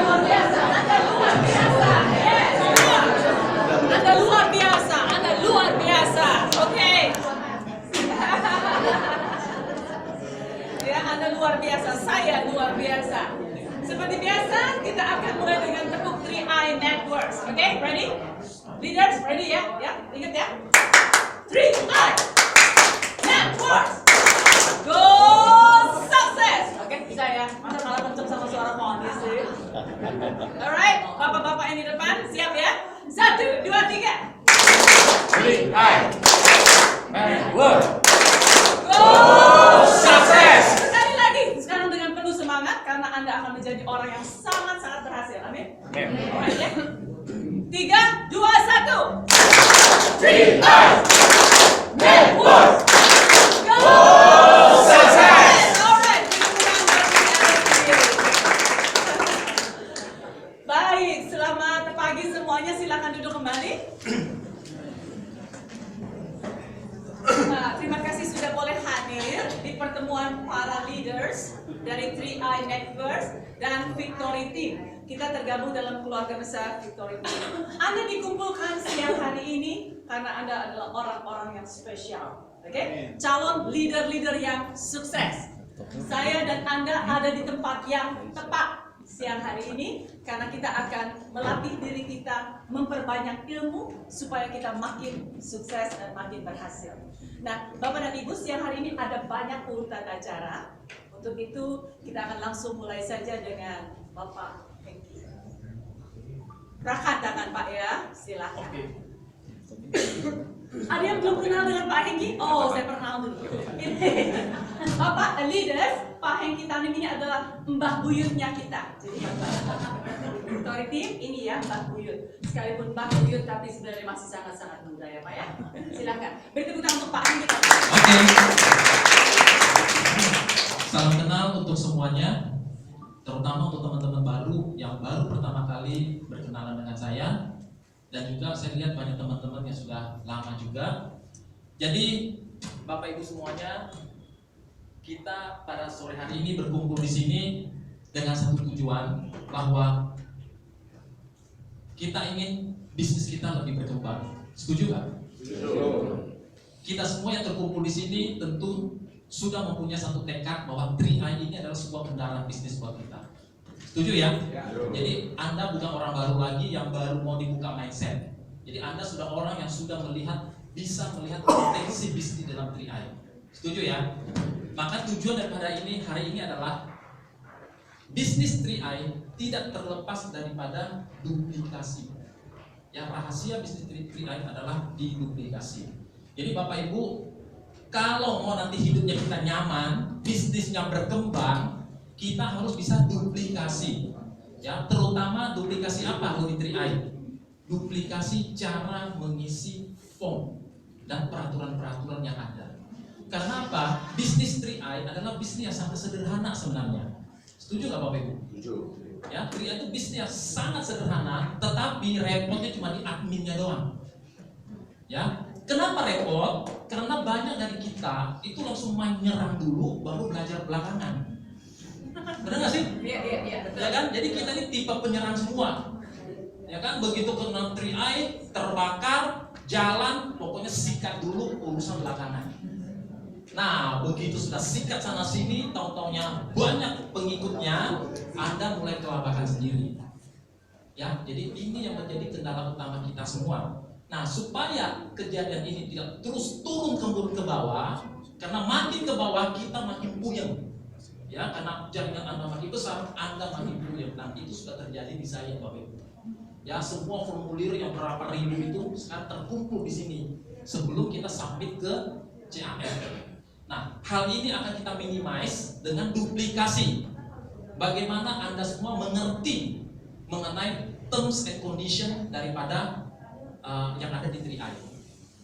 luar biasa. Anda luar biasa. Yes. Anda luar biasa. Anda luar biasa. Oke. Ya, Anda luar biasa. Saya luar biasa. Seperti biasa, kita akan mulai dengan tepuk 3i Networks. Oke, ready? Leaders, ready ya? Ya, ingat ya. 3i Networks. Go success. Oke, bisa ya. Masa malah kenceng sama suara poni sih. Alright, bapak-bapak yang di depan, siap ya? 1, 2, 3. 3i Networks. Go Sukses. Sekali lagi, sekarang dengan penuh semangat karena Anda akan menjadi orang yang sangat-sangat berhasil. Amin. Alright ya. 3, 2, 1. 3i Networks. Go Sukses. Alright, baik, selamat pagi semuanya. Silakan duduk kembali. Terima kasih sudah boleh hadir di pertemuan para leaders dari 3i Networks dan Victory Team. Kita tergabung dalam keluarga besar Victory Team. Anda dikumpulkan siang hari ini karena Anda adalah orang-orang yang spesial. Oke? Calon leader-leader yang sukses. Saya dan Anda ada di tempat yang tepat siang hari ini karena kita akan melatih diri kita memperbanyak ilmu supaya kita makin sukses dan makin berhasil. Nah, Bapak dan Ibu, siang hari ini ada banyak urutan acara. Untuk itu kita akan langsung mulai saja dengan Bapak Hengki. Rakat tangan Pak ya, silakan. Ada yang belum kenal dengan Pak Hengki? Oh, saya perkenal dulu. Ini Bapak leaders, Pak Hengki Tanim ini adalah mbah buyutnya kita. Jadi Victory Team ini ya mbah buyut. Sekalipun mbah buyut tapi sebenarnya masih sangat-sangat muda ya Pak ya. Silakan. Beri tepuk tangan untuk Pak Hengki. Oke. Salam kenal untuk semuanya, terutama untuk teman-teman baru yang baru pertama kali berkenalan dengan saya. Dan juga saya lihat banyak teman-teman yang sudah lama juga. Jadi Bapak Ibu semuanya, kita pada sore hari ini berkumpul di sini dengan satu tujuan, bahwa kita ingin bisnis kita lebih berkembang. Setuju nggak? Kita semua yang terkumpul di sini tentu sudah mempunyai satu tekad bahwa 3i ini adalah sebuah kendaraan bisnis buat kita. Setuju ya? Jadi Anda bukan orang baru lagi yang baru mau dibuka mindset. Jadi Anda sudah orang yang sudah bisa melihat potensi bisnis dalam 3i. Setuju ya? Maka tujuan daripada hari ini adalah bisnis 3i tidak terlepas daripada duplikasi. Yang rahasia bisnis 3i adalah diduplikasi. Jadi Bapak Ibu, kalau mau nanti hidupnya kita nyaman, bisnisnya berkembang, kita harus bisa duplikasi, ya, terutama duplikasi apa di 3i? Duplikasi cara mengisi form dan peraturan-peraturan yang ada. Karena apa? Bisnis 3i adalah bisnis yang sangat sederhana sebenarnya. Setuju nggak Bapak Ibu? Setuju. Ya, 3i itu bisnis yang sangat sederhana, tetapi repotnya cuma di adminnya doang. Ya, kenapa repot? Karena banyak dari kita itu langsung main nyerang dulu, baru belajar belakangan. Benar nggak sih? Iya, betul. Ya kan? Jadi kita ini tipe penyerang semua. Ya kan? Begitu kena 3i, terbakar, jalan, pokoknya sikat dulu urusan belakangan. Nah, begitu sudah sikat sana sini, tahu-taunya banyak pengikutnya, Anda mulai kelabakan sendiri. Ya, jadi ini yang menjadi kendala utama kita semua. Nah, supaya kejadian ini tidak terus turun ke bawah, karena makin ke bawah kita makin puyeng. Ya, karena jaringan Anda makin besar, Anda makin puyeng. Dan itu sudah terjadi di saya, Bapak Ibu. Ya, semua formulir yang berapa ribu itu sekarang terkumpul di sini sebelum kita submit ke CAF. Nah, hal ini akan kita minimize dengan duplikasi. Bagaimana Anda semua mengerti mengenai terms and condition daripada yang ada di 3i.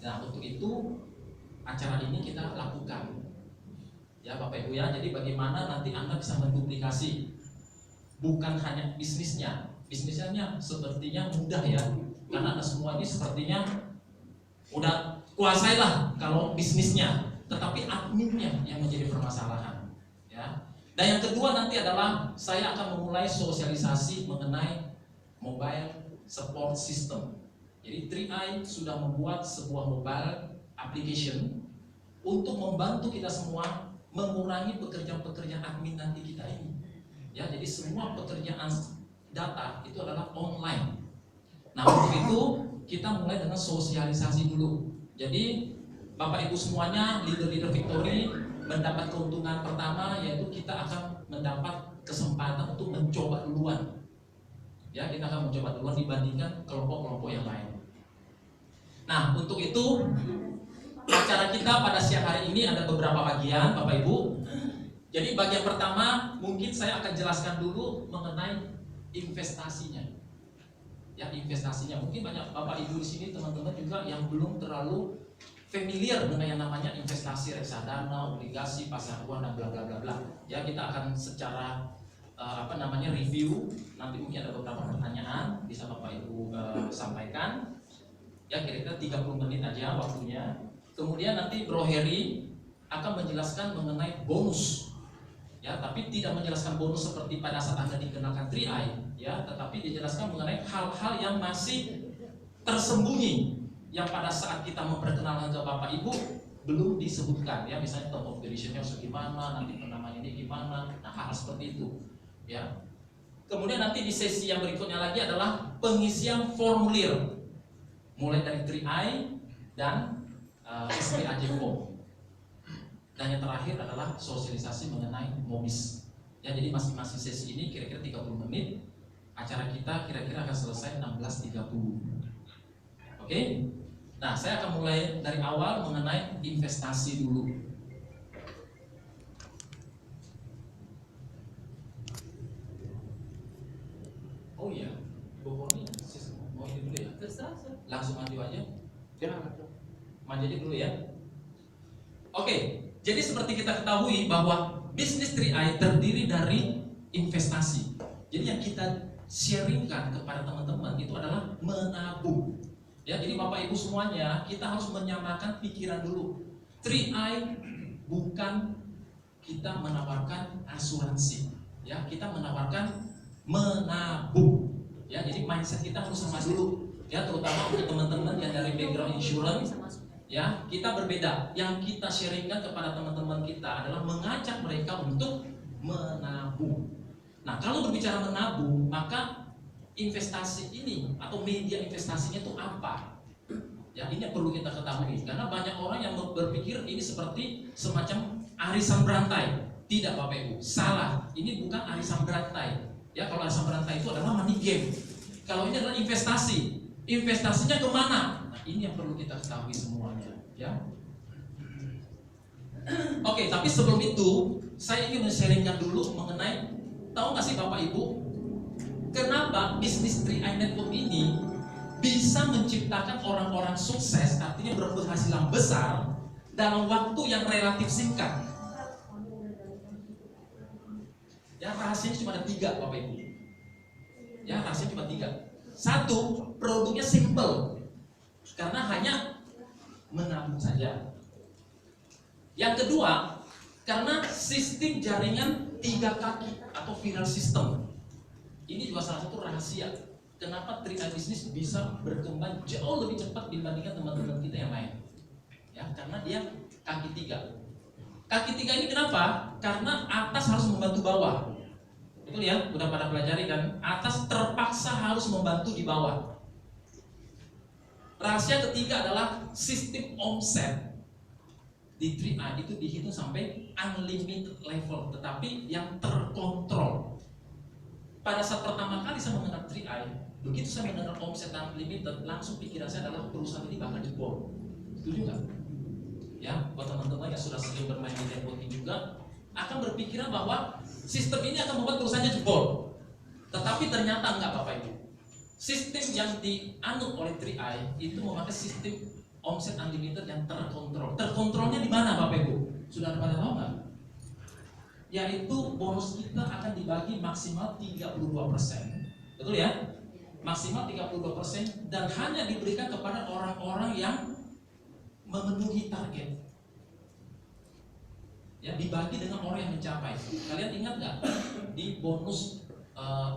Nah, untuk itu acara ini kita lakukan. Ya Bapak Ibu ya, jadi bagaimana nanti Anda bisa menduplikasi, bukan hanya bisnisnya sepertinya mudah ya, karena Anda semua ini sepertinya udah kuasailah kalau bisnisnya, tetapi adminnya yang menjadi permasalahan ya. Dan yang kedua nanti adalah saya akan memulai sosialisasi mengenai mobile support system. Jadi 3i sudah membuat sebuah mobile application untuk membantu kita semua mengurangi pekerjaan-pekerjaan admin nanti kita ini. Ya, jadi semua pekerjaan data itu adalah online. Nah, untuk itu kita mulai dengan sosialisasi dulu. Jadi Bapak Ibu semuanya, leader-leader Victory mendapat keuntungan pertama, yaitu kita akan mendapat kesempatan untuk mencoba duluan. Ya, kita akan mencoba duluan dibandingkan kelompok-kelompok yang lain. Nah, untuk itu acara kita pada siang hari ini ada beberapa bagian, Bapak Ibu. Jadi bagian pertama mungkin saya akan jelaskan dulu mengenai investasinya. Ya, investasinya. Mungkin banyak Bapak Ibu di sini, teman-teman juga yang belum terlalu familiar dengan yang namanya investasi, reksadana, obligasi, pasar uang dan bla bla bla bla. Ya, kita akan secara review. Nanti mungkin ada beberapa pertanyaan bisa Bapak Ibu sampaikan. Ya, kira-kira 30 menit aja waktunya. Kemudian nanti Bro Heri akan menjelaskan mengenai bonus. Ya, tapi tidak menjelaskan bonus seperti pada saat Anda dikenalkan 3i, ya, tetapi dijelaskan mengenai hal-hal yang masih tersembunyi yang pada saat kita memperkenalkan ke Bapak Ibu belum disebutkan, ya, misalnya term of condition-nya harus gimana, nanti penamanya ini gimana, nah hal seperti itu, ya. Kemudian nanti di sesi yang berikutnya lagi adalah pengisian formulir mulai dari 3i dan SPAJ form. Dan yang terakhir adalah sosialisasi mengenai MOBIS. Ya, jadi masing-masing sesi ini kira-kira 30 menit. Acara kita kira-kira akan selesai 16.30. Oke? Nah, saya akan mulai dari awal mengenai investasi dulu. Oh iya, Ibu Poni mau ini dulu ya? Langsung maju aja? Maju aja dulu ya. Oke, jadi seperti kita ketahui bahwa bisnis 3i terdiri dari investasi. Jadi yang kita sharingkan kepada teman-teman itu adalah menabung. Ya, jadi Bapak Ibu semuanya kita harus menyamakan pikiran dulu. 3i bukan kita menawarkan asuransi. Ya, kita menawarkan menabung. Ya, jadi mindset kita harus sama dulu. Ya, terutama untuk teman-teman yang dari background insurance. Ya, kita berbeda. Yang kita sharingkan kepada teman-teman kita adalah mengajak mereka untuk menabung. Nah, kalau berbicara menabung, maka investasi ini atau media investasinya itu apa? Ya, ini yang perlu kita ketahui. Karena banyak orang yang berpikir ini seperti semacam arisan berantai. Tidak, Bapak Ibu, salah. Ini bukan arisan berantai. Ya, kalau arisan berantai itu adalah money game. Kalau ini adalah investasi. Investasinya kemana? Nah, ini yang perlu kita ketahui semuanya, ya. Oke, tapi sebelum itu saya ingin men-sharingkan dulu mengenai, tahu nggak sih Bapak Ibu, kenapa bisnis 3i Network ini bisa menciptakan orang-orang sukses, artinya berpenghasilan besar dalam waktu yang relatif singkat? Ya, rahasianya cuma ada 3, Bapak Ibu. Ya, rahasianya cuma 3. Satu, produknya simple karena hanya menabung saja. Yang kedua, karena sistem jaringan 3 kaki atau viral system. Ini juga salah satu rahasia kenapa 3i bisnis bisa berkembang jauh lebih cepat dibandingkan teman-teman kita yang lain. Ya, karena dia kaki 3. Kaki 3 ini kenapa? Karena atas harus membantu bawah. Betul ya, udah pada pelajari kan? Atas terpaksa harus membantu di bawah. Rahasia ketiga adalah sistem omset di 3i itu dihitung sampai unlimited level, tetapi yang terkontrol. Pada saat pertama kali saya mengenal 3i, begitu saya mendengar omset unlimited, langsung pikiran saya adalah perusahaan ini bakal jebol. Setuju nggak? Ya, buat teman-teman yang sudah sering bermain di networking juga akan berpikiran bahwa sistem ini akan membuat perusahaannya jebol. Tetapi ternyata enggak, Bapak Ibu. Sistem yang dianut oleh 3i itu memakai sistem omset unlimited yang terkontrol. Terkontrolnya di mana, Bapak Ibu? Sudah pada tahu nggak? Yaitu bonus kita akan dibagi maksimal 32%. Betul ya? Maksimal 32% dan hanya diberikan kepada orang-orang yang memenuhi target. Ya, dibagi dengan orang yang mencapai. Kalian ingat nggak di bonus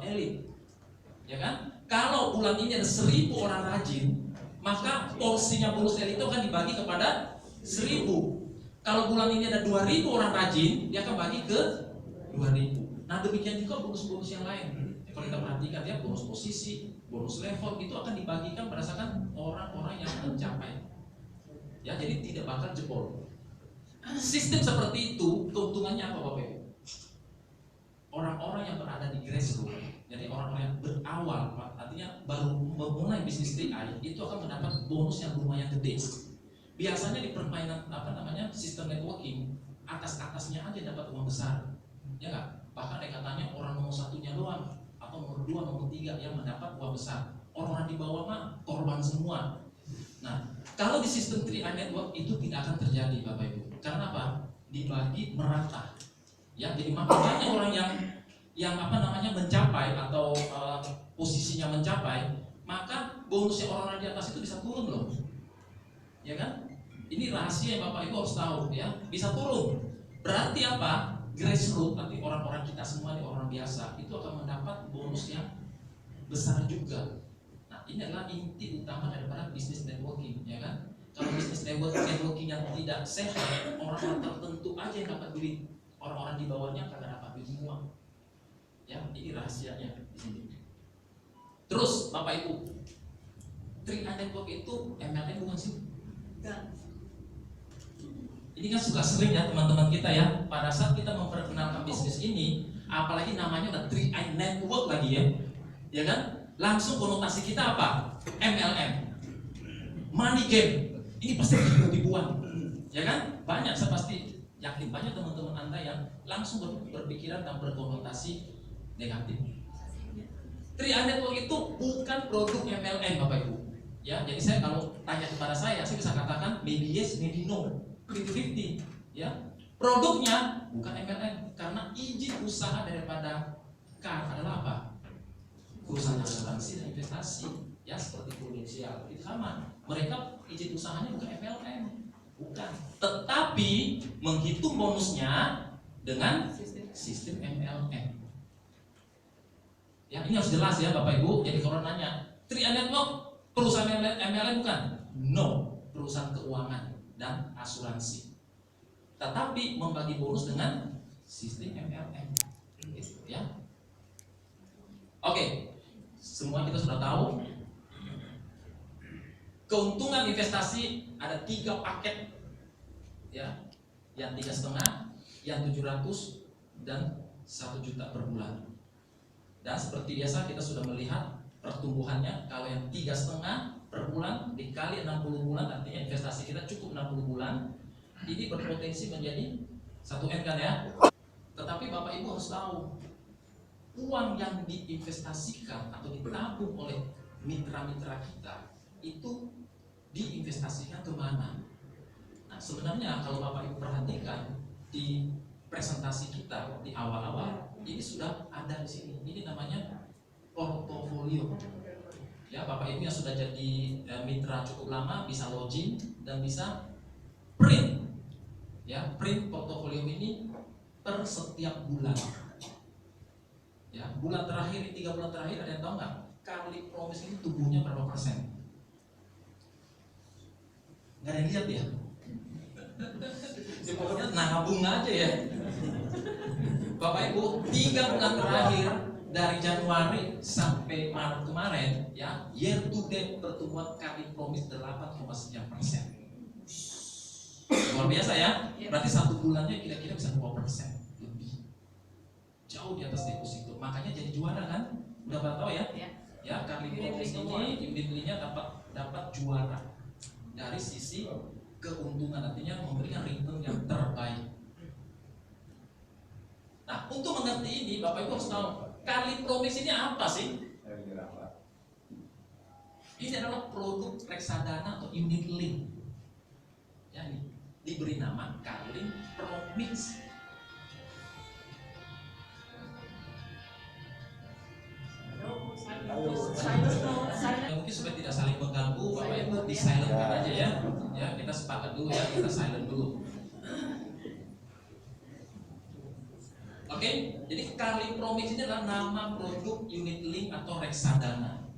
elit? Ya kan? Kalau bulan ini ada 1.000 orang rajin, maka porsinya bonus elit itu akan dibagi kepada 1.000. Kalau bulan ini ada 2.000 orang rajin, dia akan bagi ke 2.000. Nah, demikian juga bonus-bonus yang lain. Kalau kita perhatikan ya, bonus posisi, bonus level itu akan dibagikan berdasarkan orang-orang yang mencapai. Ya, jadi tidak bakal jebol. Sistem seperti itu keuntungannya apa Bapak Ibu? Orang-orang yang berada di grassroots, jadi orang-orang yang berawal, artinya baru memulai bisnis TI, itu akan mendapat bonus yang lumayan gede. Biasanya di permainan sistem networking, atas-atasnya aja dapat uang besar, ya nggak? Bahkan katanya orang nomor 1-nya doang atau nomor 2, nomor 3 yang mendapat uang besar. Orang di bawah mah korban semua. Nah, kalau di sistem 3i network itu tidak akan terjadi Bapak Ibu. Karena apa? Dibagi merata. Ya, jadi makanya orang yang mencapai atau posisinya mencapai, maka bonusnya orang di atas itu bisa turun loh. Ya kan? Ini rahasia yang Bapak Ibu harus tahu ya. Bisa turun. Berarti apa? Grassroots, nanti orang-orang kita semua ini orang biasa itu akan mendapat bonus yang besar juga. Nah, ini adalah inti utama daripada bisnis networking, ya kan? Kalau bisnis networking yang tidak sehat, orang-orang tertentu aja yang dapat duit, orang-orang di bawahnya kagak dapat duit semua. Ya, ini rahasianya di sini. Terus Bapak Ibu, 3i network itu MLM bukan sih? Ini kan suka sering ya teman-teman kita ya, pada saat kita memperkenalkan bisnis ini, apalagi namanya udah 3i network lagi ya kan? Langsung konotasi kita apa? MLM, money game. Ini pasti ribuan, ya kan? Banyak, saya pasti yakin banyak teman-teman Anda yang langsung berpikiran dan berkonotasi negatif. 3i network itu bukan produk MLM Bapak Ibu. Ya, jadi saya kalau tanya kepada saya bisa katakan maybe yes, maybe no, 50-50. Ya, produknya bukan MLM karena izin usaha daripada CAR adalah apa? Perusahaan asuransi dan investasi, ya seperti Prudential itu sama. Mereka izin usahanya bukan MLM, bukan. Tetapi menghitung bonusnya dengan sistem MLM. Ya, ini harus jelas ya Bapak Ibu. Jadi kalau nanya 3i network perusahaan MLM bukan? No, perusahaan keuangan dan asuransi. Tetapi membagi bonus dengan sistem MLM. Gitu, ya. Oke, semua kita sudah tahu. Keuntungan investasi ada 3 paket, ya, yang 3,5, yang 700 dan 1 juta per bulan. Dan seperti biasa kita sudah melihat pertumbuhannya. Kalau yang 3,5 per bulan dikali 60 bulan, artinya investasi kita cukup 60 bulan. Ini berpotensi menjadi 1M kan ya. Tetapi Bapak Ibu harus tahu, uang yang diinvestasikan atau ditabung oleh mitra-mitra kita itu diinvestasikan kemana? Nah, sebenarnya kalau Bapak Ibu perhatikan di presentasi kita di awal-awal, ini sudah ada di sini. Ini namanya portofolio. Ya, Bapak Ibu yang sudah jadi mitra cukup lama bisa login dan bisa print. Ya, print portofolio ini per setiap bulan. Ya, bulan terakhir, 3 bulan terakhir ada yang tahu nggak? Kali Promise ini tumbuhnya berapa persen? Nggak ada yang lihat ya? Ya pokoknya nabung aja ya. Bapak Ibu, 3 bulan terakhir dari Januari sampai Maret kemarin, ya, year to date pertumbuhan Kali Promise 8,9%. Luar biasa ya. Berarti 1 bulannya kira-kira bisa 2% lebih. Jauh di atas deposito. Makanya jadi juara kan? Udah pada tahu ya? Ya, Kali Promise ini unit-nya dapat juara dari sisi keuntungan, artinya memberikan return yang terbaik. Nah, untuk mengerti ini, Bapak Ibu harus tahu Kali Promise ini apa sih? Ini adalah produk reksadana atau unit link. Ya, ini diberi nama Kali Promise. Mungkin supaya tidak saling mengganggu, Bapak Ibu di silent aja ya. Ya, kita sepakat dulu ya, kita silent dulu. Promise ini adalah nama produk unit link atau reksadana.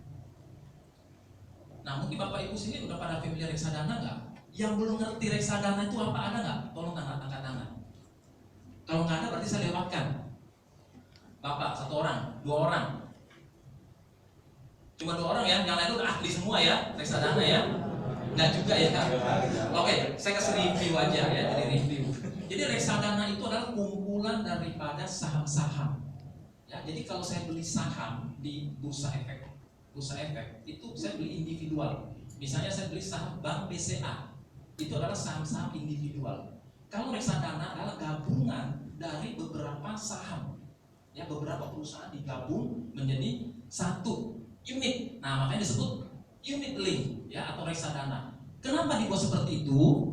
Nah, mungkin Bapak Ibu sini udah pada familiar reksadana nggak? Yang belum ngerti reksadana itu apa, ada nggak? Tolong angkat tangan. Kalau nggak ada berarti saya lewatkan. Bapak, 1 orang, 2 orang. Cuma 2 orang ya, yang lain udah ahli semua ya, reksadana ya. Nggak juga ya. Oke, saya kasih review aja ya, dari review. Jadi reksadana itu adalah kumpulan daripada saham-saham. Ya, jadi kalau saya beli saham di bursa efek itu saya beli individual. Misalnya saya beli saham Bank BCA, itu adalah saham-saham individual. Kalau reksadana adalah gabungan dari beberapa saham, ya, beberapa perusahaan digabung menjadi satu unit. Nah, makanya disebut unit link, ya, atau reksadana. Kenapa dibuat seperti itu?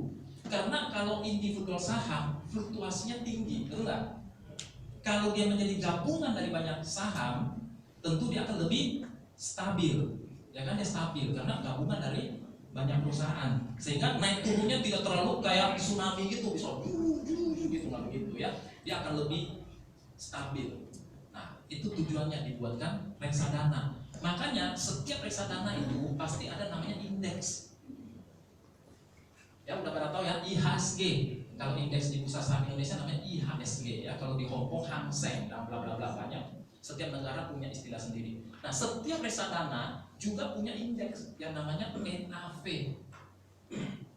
Karena kalau individual saham fluktuasinya tinggi, betul nggak? Kalau dia menjadi gabungan dari banyak saham, tentu dia akan lebih stabil, ya kan? Dia stabil karena gabungan dari banyak perusahaan, sehingga naik turunnya tidak terlalu kayak tsunami gitu, bisa gitu nggak begitu ya? Dia akan lebih stabil. Nah, itu tujuannya dibuatkan reksadana. Makanya setiap reksadana itu pasti ada namanya indeks. Ya, udah pada tahu ya, IHSG. Kalau indeks di bursa saham Indonesia namanya IHSG ya. Kalau di Hong Kong Hang Seng dan bla bla bla, banyak. Setiap negara punya istilah sendiri. Nah, setiap reksadana juga punya indeks yang namanya NAV.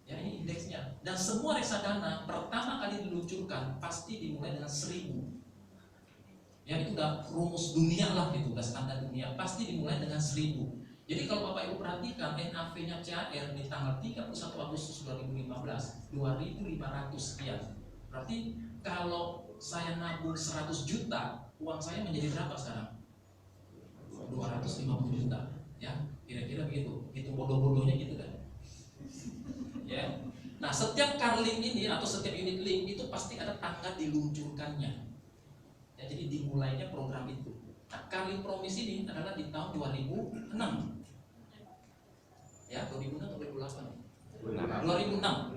Ya, ini indeksnya. Dan semua reksadana pertama kali diluncurkan pasti dimulai dengan 1000. Ya, itu udah rumus dunia lah, itu udah standar dunia. Pasti dimulai dengan 1000. Jadi kalau Bapak Ibu perhatikan NAV-nya CAR di tanggal 31 Agustus 2015 2.500 sekian. Berarti kalau saya nabung 100 juta, uang saya menjadi berapa sekarang? 250 juta. Ya, kira-kira begitu. Itu bodoh-bodohnya gitu kan. Ya. Nah, setiap Carlink ini atau setiap unit link itu pasti ada tanggal diluncurkannya. Ya, jadi dimulainya program itu. Nah, Carlink Promise ini adalah di tahun 2006. Ya, 2006 atau 2008? 2006.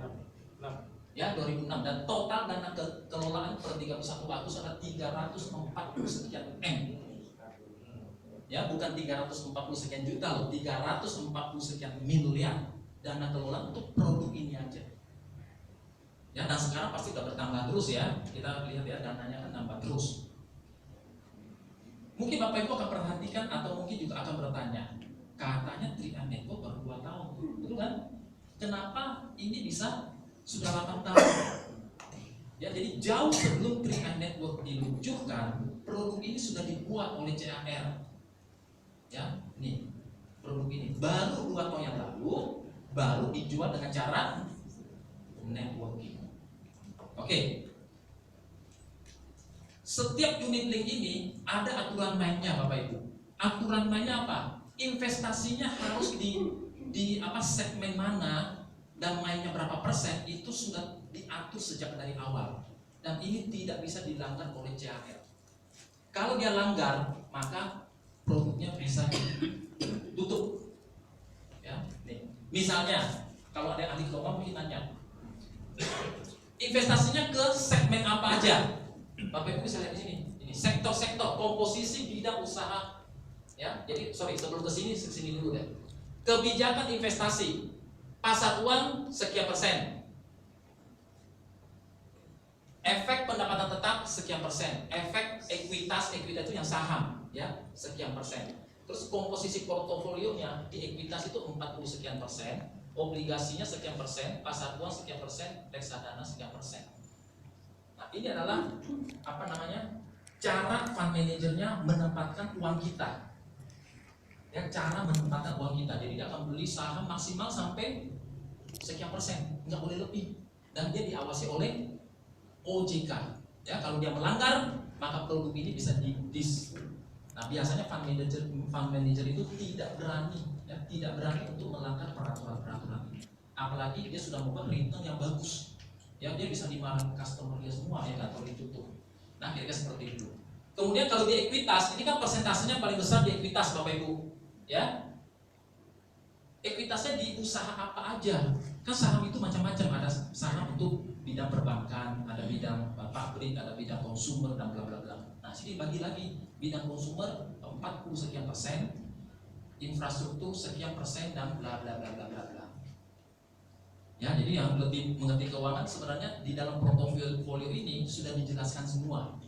Ya, 2006. Dan total dana kelolaan per 31 Agustus adalah 340 sekian M. Ya, bukan 340 sekian juta loh, 340 sekian miliar dana kelola untuk produk ini aja. Ya, dan sekarang pasti udah bertambah terus ya. Kita lihat ya, dananya kan nambah terus. Mungkin Bapak Ibu akan perhatikan atau mungkin juga akan bertanya, katanya 3i Network baru 2 tahun, betul kan? Kenapa ini bisa sudah 8 tahun? Ya, jadi jauh sebelum 3i Network diluncurkan, produk ini sudah dibuat oleh CAR. Ya, nih produk ini baru 2 tahun yang lalu baru dijual dengan cara networking. Oke. Setiap unit link ini ada aturan mainnya Bapak Ibu. Aturan mainnya apa? Investasinya harus di apa segmen mana dan mainnya berapa persen itu sudah diatur sejak dari awal. Dan ini tidak bisa dilanggar oleh CAR. Kalau dia langgar, maka produknya bisa ditutup. Ya, nih. Misalnya, kalau ada ahli keuangan mungkin nanya, investasinya ke segmen apa aja? Bapak Ibu bisa lihat di sini. Ini sektor-sektor, komposisi bidang usaha. Ya, jadi sebelum ke sini dulu deh. Kebijakan investasi, pasar uang sekian persen. Efek pendapatan tetap sekian persen. Efek ekuitas itu yang saham, ya, sekian persen. Terus komposisi portofolionya di ekuitas itu 40 sekian persen, obligasinya sekian persen, pasar uang sekian persen, reksadana sekian persen. Nah, ini adalah apa namanya? Cara fund manajernya menempatkan uang kita. Ya, cara menempatkan uang kita. Jadi dia akan beli saham maksimal sampai sekian persen, nggak boleh lebih. Dan dia diawasi oleh OJK. Ya, kalau dia melanggar, maka produk ini bisa di-dis. Nah, biasanya fund manager itu tidak berani untuk melanggar peraturan ini. Apalagi dia sudah membuat return yang bagus. Ya, dia bisa dimarahin customer dia semua ya, atau ditutup. Nah, kira-kira seperti itu. Kemudian kalau di ekuitas, ini kan persentasenya paling besar di ekuitas Bapak Ibu. Ya, ekuitasnya di usaha apa aja? Kan saham itu macam-macam, ada saham untuk bidang perbankan, ada bidang pabrik, ada bidang konsumer dan bla bla bla. Nah, sini bagi lagi bidang konsumer 40 sekian persen, infrastruktur sekian persen, dan bla bla bla bla bla bla. Ya, jadi yang lebih mengerti keuangan sebenarnya di dalam portofolio ini sudah dijelaskan semua.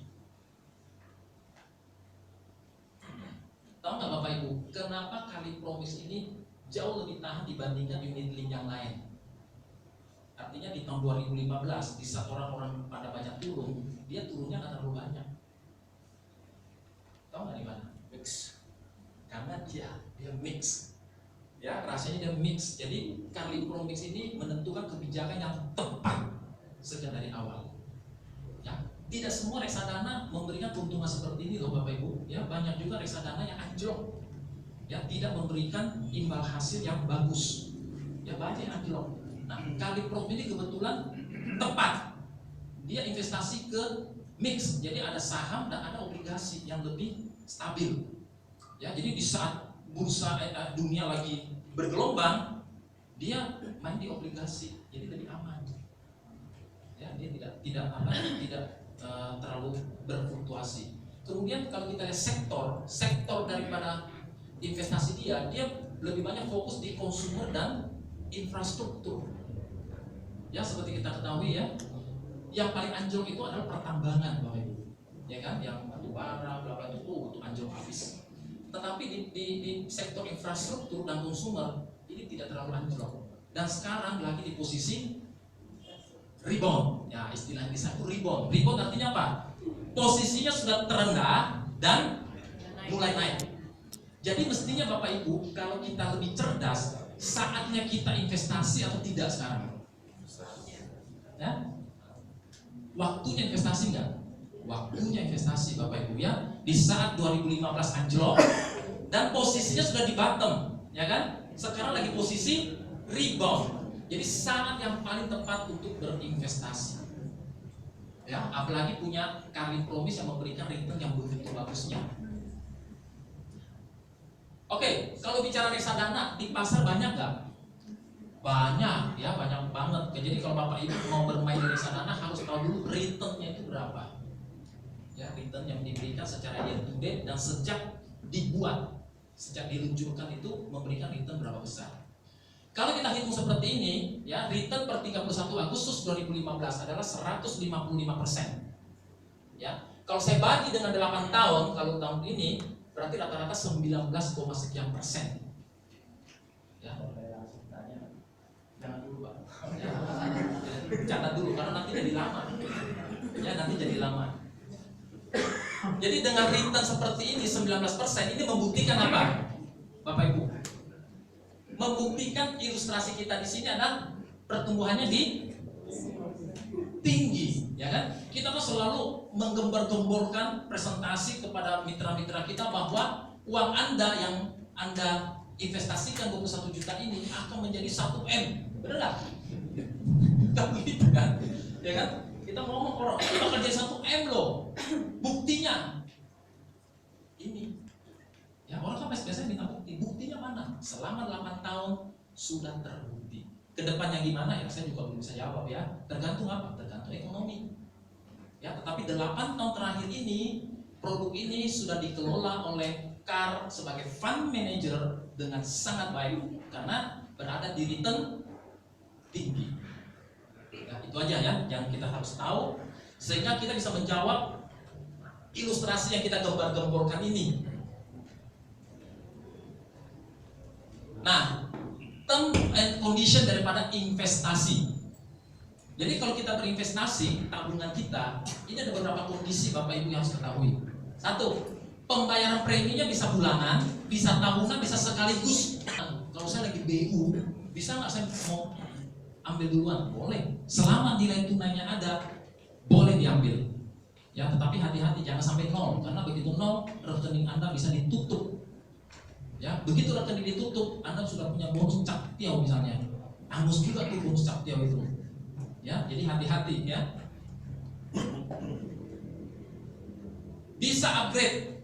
Tahu nggak Bapak Ibu, kenapa Kalipromis ini jauh lebih tahan dibandingkan unit link yang lain? Artinya di tahun 2015 di saat orang-orang pada banyak turun, dia turunnya nggak terlalu banyak. Tahu nggak di mana? Mix. Karena dia mix. Ya, rasanya dia mix. Jadi Kalipromis ini menentukan kebijakan yang tepat sejak dari awal. Ya, tidak semua reksadana memberikan keuntungan seperti ini loh Bapak Ibu. Ya, banyak juga reksadana yang anjlok. Ya, tidak memberikan imbal hasil yang bagus. Ya, banyak yang anjlok. Nah, Kalipromis ini kebetulan tepat. Dia investasi ke mix. Jadi ada saham dan ada obligasi yang lebih stabil. Ya, jadi di saat bursa dunia lagi bergelombang, dia main di obligasi, jadi lebih aman. Ya, dia tidak terlalu berfluktuasi. Kemudian kalau kita lihat sektor daripada investasi dia lebih banyak fokus di konsumer dan infrastruktur. Ya, seperti kita ketahui ya, yang paling anjlok itu adalah pertambangan Bapak Ibu. Ya kan, yang batu bara, bla bla itu anjlok habis. Tetapi di sektor infrastruktur dan konsumer ini tidak terlalu anjlok. Dan sekarang lagi di posisi rebound. Ya, istilah Inggrisnya itu rebound. Rebound artinya apa? Posisinya sudah terendah dan mulai naik. Jadi mestinya Bapak Ibu, kalau kita lebih cerdas, saatnya kita investasi atau tidak sekarang? Ya? Waktunya investasi enggak? Waktunya investasi Bapak Ibu ya. Di saat 2015 anjlok dan posisinya sudah di bottom, ya kan? Sekarang lagi posisi rebound. Jadi saat yang paling tepat untuk berinvestasi. Ya, apalagi punya Kalipromis yang memberikan return yang begitu bagusnya. Oke, kalau bicara reksadana di pasar banyak nggak? Banyak, ya banyak banget. Jadi kalau Bapak Ibu mau bermain di reksadana harus tahu dulu returnnya itu berapa. Ya, return yang diberikan secara year to date dan sejak diluncurkan itu memberikan return berapa besar. Kalau kita hitung seperti ini, ya return per 31 Agustus 2015 adalah 155%. Ya, kalau saya bagi dengan 8 tahun, kalau tahun ini berarti rata-rata 19, sekian persen. Ya, jangan dulu Pak. Ya, catat dulu karena nanti jadi lama. Ya, nanti jadi lama. Jadi dengan return seperti ini 19%, ini membuktikan apa? Bapak Ibu, membuktikan ilustrasi kita di sini adalah pertumbuhannya di tinggi, ya kan? Kita kan selalu menggembar-gemborkan presentasi kepada mitra-mitra kita bahwa uang Anda yang Anda investasikan 21 juta ini akan menjadi 1M, benar nggak? Kita begitu kan, ya kan? Kita ngomong orang kita kerja 1M loh, buktinya ini. Ya, orang kan biasanya minta bukti. Buktinya mana? Selama 8 tahun sudah terbukti. Kedepannya gimana ya? Saya juga belum bisa jawab ya. Tergantung apa? Tergantung ekonomi. Ya, tetapi 8 tahun terakhir ini produk ini sudah dikelola oleh KAR sebagai fund manager dengan sangat baik karena berada di return tinggi. Ya, itu aja ya yang kita harus tahu sehingga kita bisa menjawab ilustrasi yang kita gembar-gemborkan ini. Nah, term and condition daripada investasi. Jadi kalau kita berinvestasi, tabungan kita, ini ada beberapa kondisi Bapak Ibu yang harus ketahui. 1, pembayaran preminya bisa bulanan, bisa tahunan, bisa sekaligus. Kalau saya lagi BU, bisa nggak saya mau ambil duluan? Boleh. Selama nilai tunainya ada, boleh diambil. Ya, tetapi hati-hati jangan sampai 0, karena begitu 0, rekening Anda bisa ditutup. Ya, begitu rekening ditutup, Anda sudah punya bonus cap tiau misalnya. Angus juga tuh bonus cap tiau itu. Ya, jadi hati-hati ya. Bisa upgrade.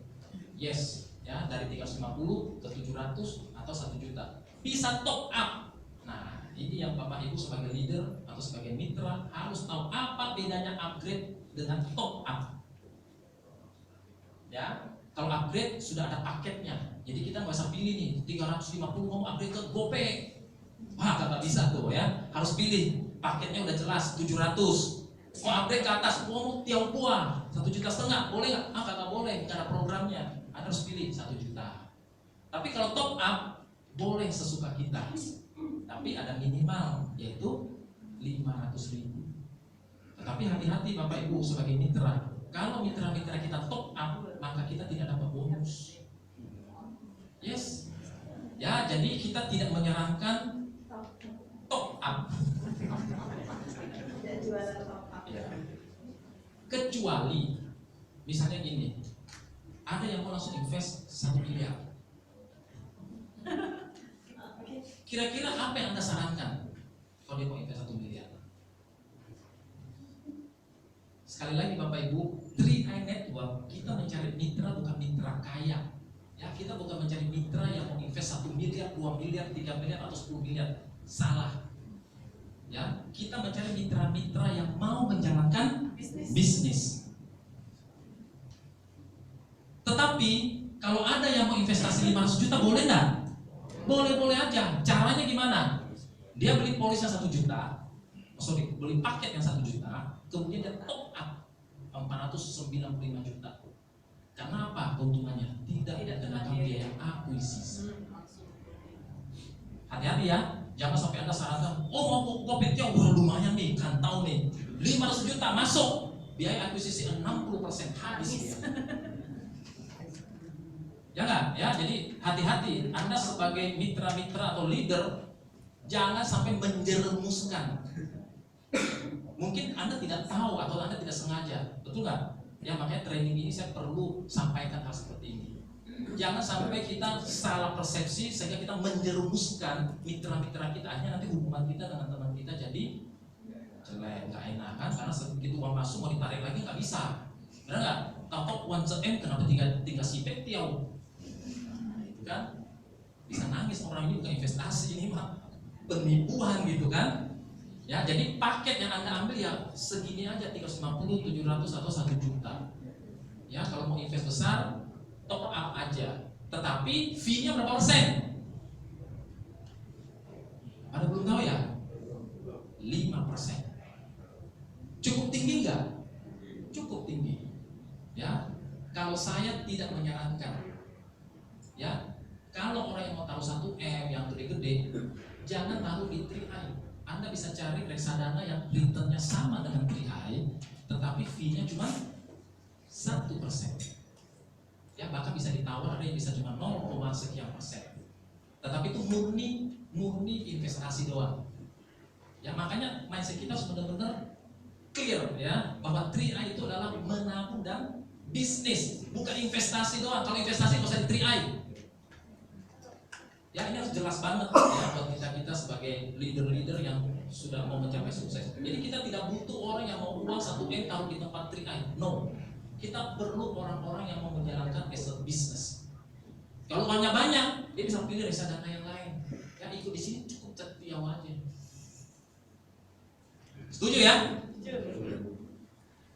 Yes, ya dari 350 ke 700 atau 1 juta. Bisa top up. Nah, ini yang Bapak Ibu sebagai leader atau sebagai mitra harus tahu apa bedanya upgrade dengan top up. Ya. Kalau upgrade sudah ada paketnya. Jadi kita nggak usah pilih nih 350 mau upgrade ke GoPay. Wah, kagak bisa tuh ya. Harus pilih. Paketnya udah jelas 700. Mau upgrade ke atas, mau Tiongkok 1,5 juta, boleh nggak? Ah, kagak boleh, nggak ada programnya. Anda harus pilih 1 juta. Tapi kalau top up boleh sesuka kita. Tapi ada minimal yaitu 500.000. Tetapi hati-hati Bapak Ibu sebagai mitra. Kalau mitra-mitra kita top up, maka kita tidak dapat bonus. Yes. Ya, jadi kita tidak menyarankan top up. Ya. Kecuali misalnya gini, ada yang mau langsung invest 1 miliar. Kira-kira apa yang Anda sarankan kalau dia mau invest 1 miliar? Sekali lagi Bapak Ibu, 3i Network kita mencari mitra bukan mitra kaya. Ya, kita bukan mencari mitra yang mau invest 1 miliar, 2 miliar, 3 miliar atau 10 miliar. Salah. Ya, kita mencari mitra-mitra yang mau menjalankan bisnis. Tetapi kalau ada yang mau investasi 500 juta boleh nggak? Boleh-boleh aja. Caranya gimana? Dia beli polisnya 1 juta, beli paket yang 1 juta, kemudian dia top up 495 juta. Karena apa? Keuntungannya tidak dikenakan biaya akuisisi. Hati-hati ya. Jangan sampai Anda sarankan, oh mau kopi tiong, wah lumayan nih, kantau nih, 500 juta masuk, biaya akuisisi 60% habis dia. Ya nggak? Ya, jadi hati-hati. Anda sebagai mitra-mitra atau leader, jangan sampai menjerumuskan. Mungkin Anda tidak tahu atau Anda tidak sengaja, betul nggak? Ya makanya training ini saya perlu sampaikan hal seperti ini. Jangan sampai kita salah persepsi sehingga kita menjerumuskan mitra-mitra kita, akhirnya nanti hubungan kita dengan teman kita jadi jelek, nggak enakan karena begitu uang masuk mau ditarik lagi nggak bisa, benar nggak? Tahu uang CM kenapa tinggal sipek tiaw, itu kan bisa nangis orang ini bukan investasi, ini mah penipuan gitu kan? Ya jadi paket yang Anda ambil ya segini aja 350, 700 atau 1 juta. Ya kalau mau invest besar top up aja, tetapi fee-nya berapa persen? Ada belum tahu ya? 5%. Cukup tinggi nggak? Cukup tinggi. Ya, kalau saya tidak menyarankan, ya, kalau orang yang mau taruh 1M yang gede-gede, jangan taruh di 3i. Anda bisa cari reksadana yang returnnya sama dengan 3i, tetapi fee-nya cuma 1%. Ya bahkan bisa ditawar, ada yang bisa cuma 0, sekian persen. Tetapi itu murni investasi doang. Ya makanya mindset kita harus benar-benar clear ya bahwa 3i itu adalah menabung dan bisnis, bukan investasi doang. Kalau investasi nggak usah di 3i. Ya ini harus jelas banget ya buat kita sebagai leader-leader yang sudah mau mencapai sukses. Jadi kita tidak butuh orang yang mau uang 1M taruh di tempat 3i. No. Kita perlu orang-orang yang mau menjalankan as a business. Kalau uangnya banyak, dia bisa pilih reksadana yang lain. Ya ikut di sini cukup tertiaw aja. Setuju ya?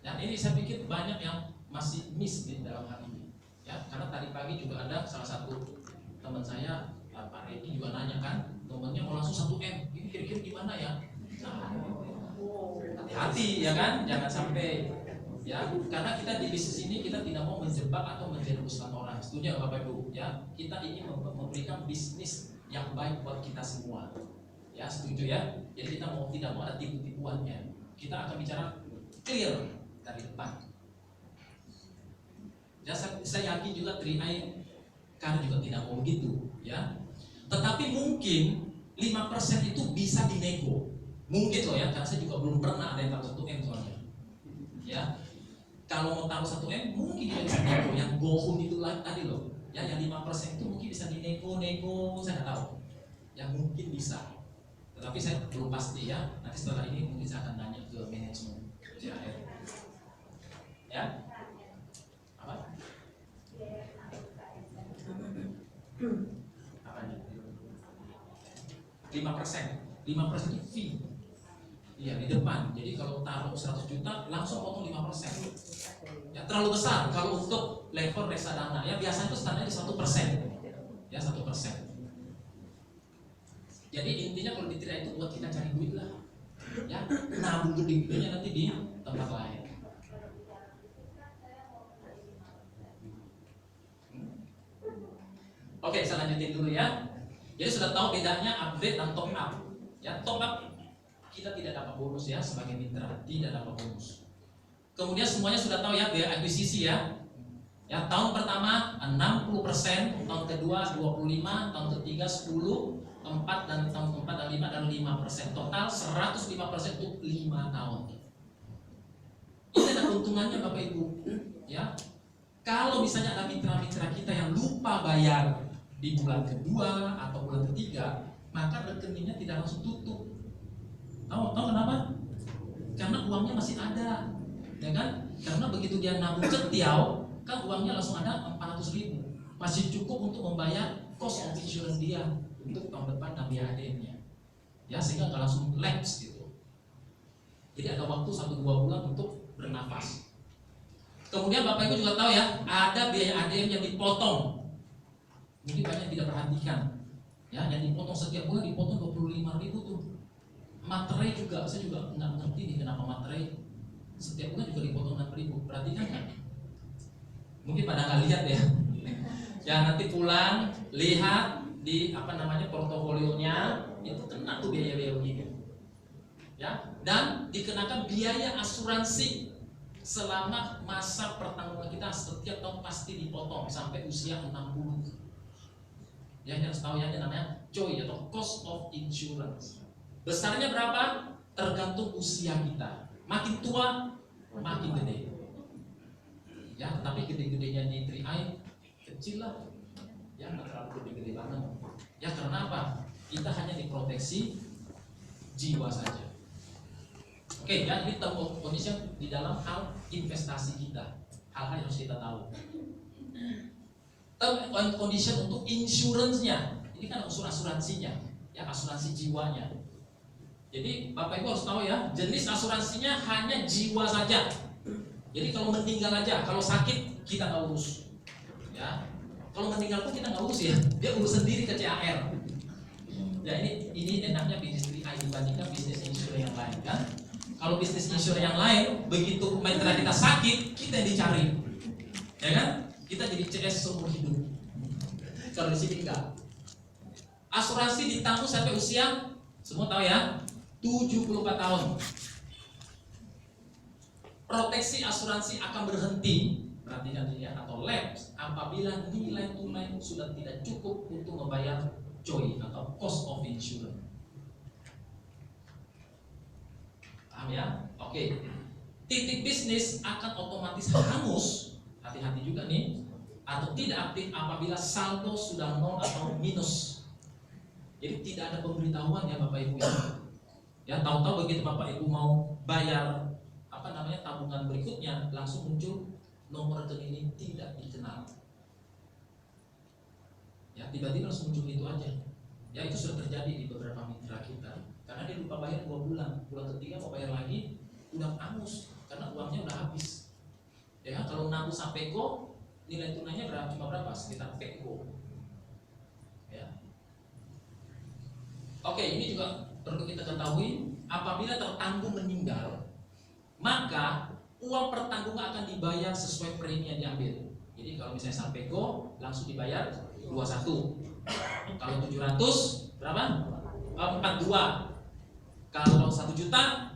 Dan ini saya pikir banyak yang masih miss di dalam hal ini. Ya, karena tadi pagi juga ada salah satu teman saya, Pak Redi juga nanya kan, temennya mau langsung 1M, ini kira-kira gimana ya? Nah, hati-hati ya kan, jangan sampai. Ya, karena kita di bisnis ini kita tidak mau menjebak atau menjerumuskan orang. Setuju Bapak Ibu? Ya, kita ingin memberikan bisnis yang baik buat kita semua. Ya, setuju ya? Jadi kita tidak mau ada tipu-tipuannya. Kita akan bicara clear dari depan. Ya, saya yakin juga 3i karena juga tidak mau begitu, ya. Tetapi mungkin 5% itu bisa dinego. Mungkin loh ya, karena saya juga belum pernah ada yang taruh 1M soalnya. Ya. Kalau mau taruh 1M mungkin kita bisa nego yang gohun itu tadi loh. Ya, yang 5% itu mungkin bisa dinego, saya nggak tahu. Yang mungkin bisa. Tetapi saya belum pasti ya. Nanti setelah ini mungkin saya akan tanya ke manajemen JHR. Ya. Apa? Apanya? 5% itu fee. Iya, di depan. Jadi kalau taruh 100 juta langsung potong 5%. Ya, terlalu besar kalau untuk level reksadana. Ya biasanya itu standarnya di 1%. Ya 1%. Jadi intinya kalau di 3i itu buat kita cari duit lah. Ya, nabung gede-gedenya nanti di tempat lain. Oke, saya lanjutin dulu ya. Jadi sudah tahu bedanya upgrade dan top up. Ya, top up kita tidak dapat bonus ya sebagai mitra, tidak dapat bonus. Kemudian semuanya sudah tahu ya biaya akuisisi ya. Ya, tahun pertama 60%, tahun kedua 25%, tahun ketiga 10%, 4 dan tahun keempat dan 5 dan 5%. Total 105% untuk 5 tahun. Ini ada keuntungannya Bapak Ibu. Ya. Kalau misalnya ada mitra-mitra kita yang lupa bayar di bulan kedua atau bulan ketiga, maka rekeningnya tidak langsung tutup. Tahu kenapa? Karena uangnya masih ada, ya kan? Karena begitu dia nabung cetiau, kan uangnya langsung ada 400.000, masih cukup untuk membayar cost of insurance dia untuk tahun depan dan biaya ADM-nya. Ya, sehingga nggak langsung lapse gitu. Jadi ada waktu 1-2 bulan untuk bernafas. Kemudian Bapak Ibu juga tahu ya, ada biaya ADM yang dipotong. Mungkin banyak tidak perhatikan. Ya, yang dipotong setiap bulan dipotong 25.000 tuh. Materai juga, saya juga nggak ngerti nih kenapa materai setiap bulan juga dipotong 6.000. Perhatikan kan? Mungkin pada nggak lihat ya. Ya nanti pulang lihat di portofolionya itu kena tuh biaya-biaya begini. Ya, dan dikenakan biaya asuransi selama masa pertanggungan kita setiap tahun pasti dipotong sampai usia 60. Ya, harus tahu ya, ini namanya COI atau cost of insurance. Besarnya berapa? Tergantung usia kita. Makin tua, makin gede. Ya, tetapi gede-gedenya di 3i kecil lah. Ya, nggak terlalu gede-gede banget. Ya, karena apa? Kita hanya diproteksi jiwa saja. Oke, ya, ini term condition di dalam hal investasi kita. Hal-hal yang harus kita tahu. Term and condition untuk insurance-nya. Ini kan asuransinya, ya, asuransi jiwanya. Jadi Bapak Ibu harus tahu ya, jenis asuransinya hanya jiwa saja. Jadi kalau meninggal aja, kalau sakit kita nggak urus. Ya, kalau meninggal pun kita nggak urus ya, dia urus sendiri ke CAR. Ya, ini enaknya bisnis 3i dibandingkan bisnis insurance yang lain kan. Kalau bisnis insurance yang lain, begitu mitra kita sakit, kita yang dicari, ya kan? Kita jadi CS seumur hidup. Kalau di sini enggak. Asuransi ditanggung sampai usia, semua tahu ya, 74 tahun. Proteksi asuransi akan berhenti, perhatikan ini ya, atau lapse apabila nilai tunai sudah tidak cukup untuk membayar COI atau cost of insurance. Paham ya? Oke. Titik bisnis akan otomatis hangus, hati-hati juga nih, atau tidak aktif apabila saldo sudah nol atau minus. Jadi tidak ada pemberitahuan ya Bapak Ibu ya. Ya, tahu-tahu begitu Bapak Ibu mau bayar tabungan berikutnya, langsung muncul nomor rekening ini tidak dikenal. Ya, tiba-tiba langsung muncul itu aja. Ya, itu sudah terjadi di beberapa mitra kita. Karena dia lupa bayar 2 bulan, bulan ketiga mau bayar lagi, udah angus karena uangnya udah habis. Ya, kalau nabung sampai go, nilai tunainya cuma berapa? Sekitar peko. Ya. Oke, ini juga perlu kita ketahui, apabila tertanggung meninggal, maka uang pertanggungan akan dibayar sesuai premi yang diambil. Jadi kalau misalnya sampai go, langsung dibayar 21. Kalau 700 berapa? 42. Kalau 1 juta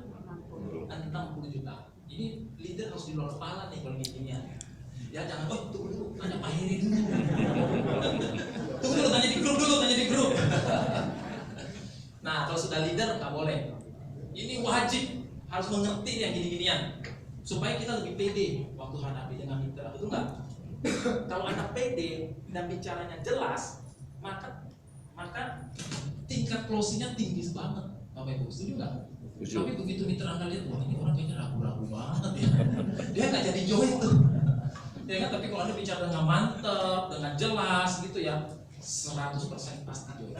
60 juta. Ini leader harus di luar kepala nih kalau meetingnya. Ya jangan, tunggu dulu, tanya Pak Heri dulu. Tunggu dulu, tanya di grup. Nah, kalau sudah leader nggak boleh. Ini wajib harus mengerti yang gini-ginian supaya kita lebih pede waktu hadapi dengan mitra, betul nggak? Kalau Anda pede dan bicaranya jelas, maka tingkat closingnya tinggi banget, Bapak Ibu. Setuju nggak? Tapi begitu mitra Anda lihat, wah ini orang kayaknya ragu-ragu banget ya, dia nggak jadi join tuh. Ya kan? Tapi kalau Anda bicara dengan mantep, dengan jelas gitu ya, 100% pasti join.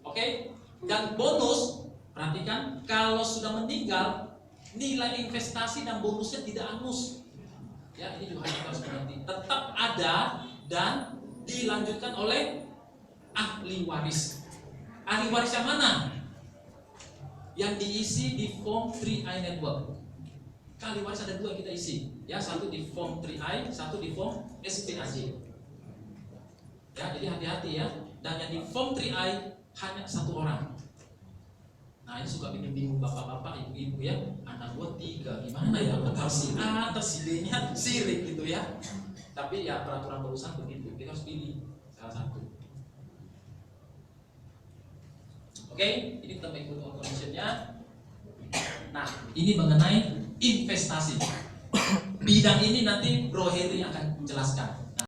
Oke? Dan bonus, perhatikan, kalau sudah meninggal, nilai investasi dan bonusnya tidak angus. Ya, ini juga harus berhenti. Tetap ada dan dilanjutkan oleh ahli waris. Ahli waris yang mana? Yang diisi di form 3i network. Ahli waris ada 2 kita isi. Ya, satu di form 3i, satu di form SPAJ. Ya, jadi hati-hati ya. Dan yang di form 3i hanya 1 orang. Nah, ini suka bikin bingung bapak-bapak, ibu-ibu ya. Anak gua 3, gimana ya? Antar si A, antar si B-nya sirik gitu ya. Tapi ya peraturan perusahaan begitu, kita harus pilih salah satu. Oke, ini tentang ikut automation-nya. Nah, ini mengenai investasi. Bidang ini nanti Bro Heri akan menjelaskan.